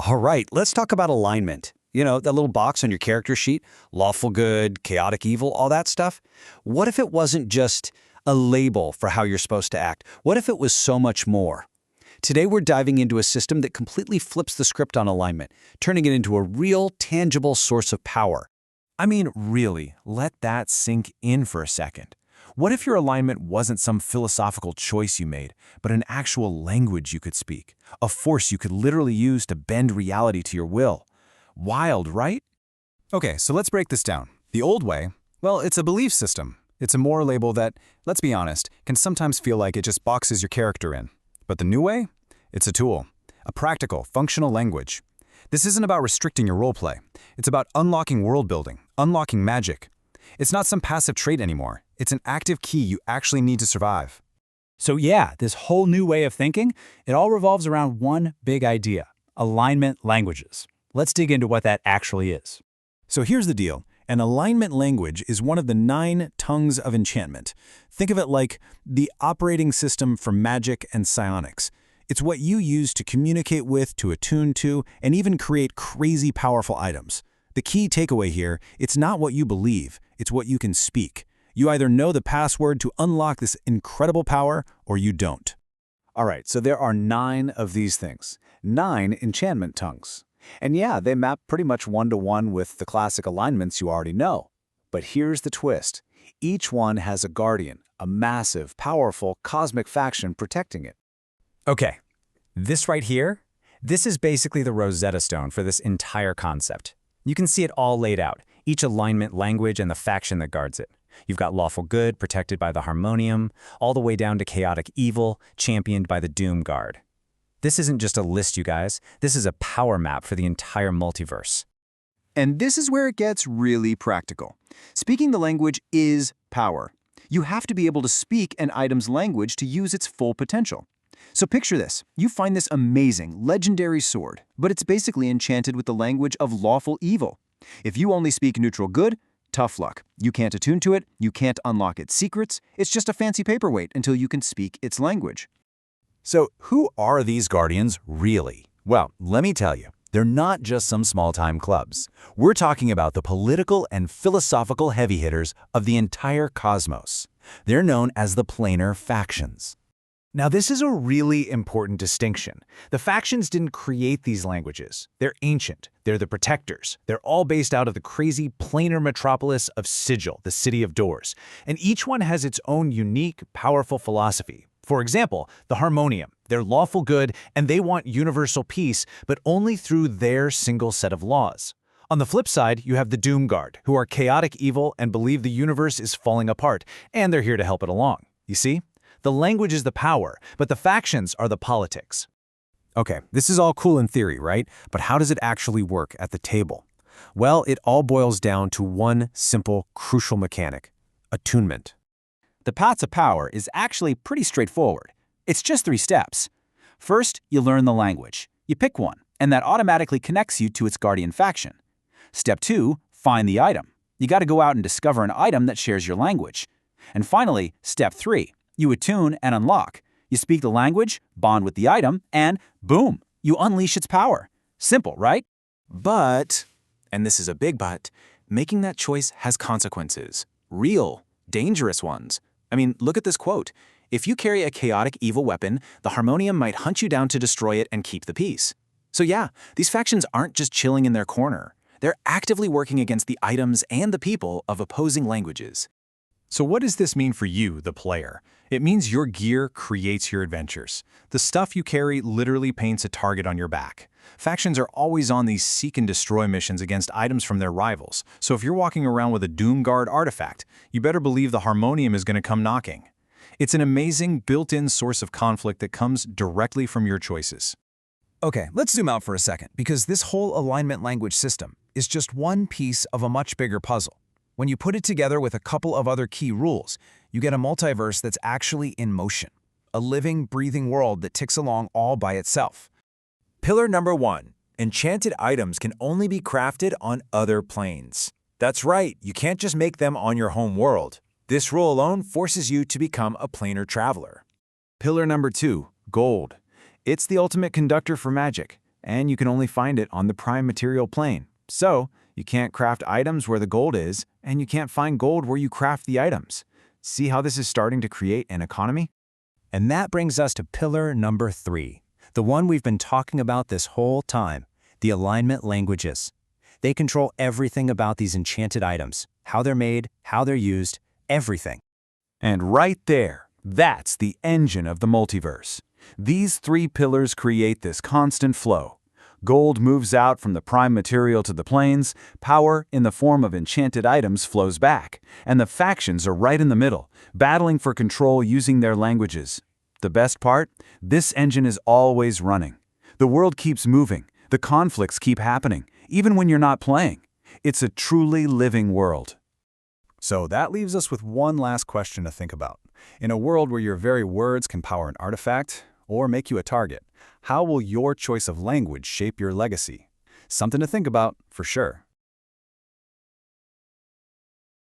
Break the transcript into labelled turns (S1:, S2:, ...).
S1: All right, let's talk about alignment. You know, that little box on your character sheet, lawful good, chaotic evil, all that stuff. What if it wasn't just a label for how you're supposed to act? What if it was so much more? Today, we're diving into a system that completely flips the script on alignment, turning it into a real, tangible source of power.
S2: I mean, really, let that sink in for a second. What if your alignment wasn't some philosophical choice you made, but an actual language you could speak, a force you could literally use to bend reality to your will? Wild, right?
S3: Okay, so let's break this down. The old way, well, it's a belief system. It's a moral label that, let's be honest, can sometimes feel like it just boxes your character in. But the new way? It's a tool, a practical, functional language. This isn't about restricting your roleplay. It's about unlocking world building, unlocking magic. It's not some passive trait anymore. It's an active key you actually need to survive.
S4: So yeah, this whole new way of thinking, it all revolves around one big idea: alignment languages. Let's dig into what that actually is.
S3: So here's the deal. An alignment language is one of the 9 tongues of enchantment. Think of it like the operating system for magic and psionics. It's what you use to communicate with, to attune to, and even create crazy powerful items. The key takeaway here, it's not what you believe, it's what you can speak. You either know the password to unlock this incredible power, or you don't.
S1: All right, so there are 9 of these things, 9 enchantment tongues. And yeah, they map pretty much one-to-one with the classic alignments you already know. But here's the twist. Each one has a guardian, a massive, powerful, cosmic faction protecting it.
S4: Okay, this right here, this is basically the Rosetta Stone for this entire concept. You can see it all laid out, each alignment language and the faction that guards it. You've got lawful good, protected by the harmonium, all the way down to chaotic evil, championed by the doom guard. This isn't just a list, you guys. This is a power map for the entire multiverse.
S3: And this is where it gets really practical. Speaking the language is power. You have to be able to speak an item's language to use its full potential. So picture this. You find this amazing, legendary sword, but it's basically enchanted with the language of lawful evil. If you only speak neutral good, tough luck. You can't attune to it, you can't unlock its secrets, it's just a fancy paperweight until you can speak its language.
S2: So who are these guardians really? Well, let me tell you, they're not just some small-time clubs. We're talking about the political and philosophical heavy hitters of the entire cosmos. They're known as the planar factions. Now, this is a really important distinction. The factions didn't create these languages. They're ancient. They're the protectors. They're all based out of the crazy planar metropolis of Sigil, the City of Doors. And each one has its own unique, powerful philosophy. For example, the Harmonium. They're lawful good, and they want universal peace, but only through their single set of laws. On the flip side, you have the Doom Guard, who are chaotic evil and believe the universe is falling apart, and they're here to help it along. You see? The language is the power, but the factions are the politics.
S3: Okay, this is all cool in theory, right? But how does it actually work at the table? Well, it all boils down to one simple, crucial mechanic: attunement.
S4: The path to power is actually pretty straightforward. It's just 3 steps. First, you learn the language. You pick one, and that automatically connects you to its guardian faction. Step 2, find the item. You got to go out and discover an item that shares your language. And finally, step 3, you attune and unlock. You speak the language, bond with the item, and boom, you unleash its power. Simple, right?
S2: But, and this is a big but, making that choice has consequences. Real, dangerous ones. I mean, look at this quote. If you carry a chaotic evil weapon, the Harmonium might hunt you down to destroy it and keep the peace. So yeah, these factions aren't just chilling in their corner. They're actively working against the items and the people of opposing languages.
S3: So what does this mean for you, the player? It means your gear creates your adventures. The stuff you carry literally paints a target on your back. Factions are always on these seek and destroy missions against items from their rivals. So if you're walking around with a Doom Guard artifact, you better believe the Harmonium is going to come knocking. It's an amazing built-in source of conflict that comes directly from your choices. Okay, let's zoom out for a second, because this whole alignment language system is just one piece of a much bigger puzzle. When you put it together with a couple of other key rules, you get a multiverse that's actually in motion. A living, breathing world that ticks along all by itself.
S2: Pillar number 1. Enchanted items can only be crafted on other planes. That's right, you can't just make them on your home world. This rule alone forces you to become a planar traveler.
S3: Pillar number 2. Gold. It's the ultimate conductor for magic.
S2: and you can only find it on the prime material plane. So, you can't craft items where the gold is, and you can't find gold where you craft the items. See how this is starting to create an economy?
S5: And that brings us to pillar number 3, the one we've been talking about this whole time, the alignment languages. They control everything about these enchanted items, how they're made, how they're used, everything.
S2: And right there, that's the engine of the multiverse. These 3 pillars create this constant flow. Gold moves out from the prime material to the planes, power in the form of enchanted items flows back, and the factions are right in the middle, battling for control using their languages. The best part? This engine is always running. The world keeps moving, the conflicts keep happening, even when you're not playing. It's a truly living world.
S6: So that leaves us with one last question to think about. In a world where your very words can power an artifact or make you a target, how will your choice of language shape your legacy? Something to think about, for sure.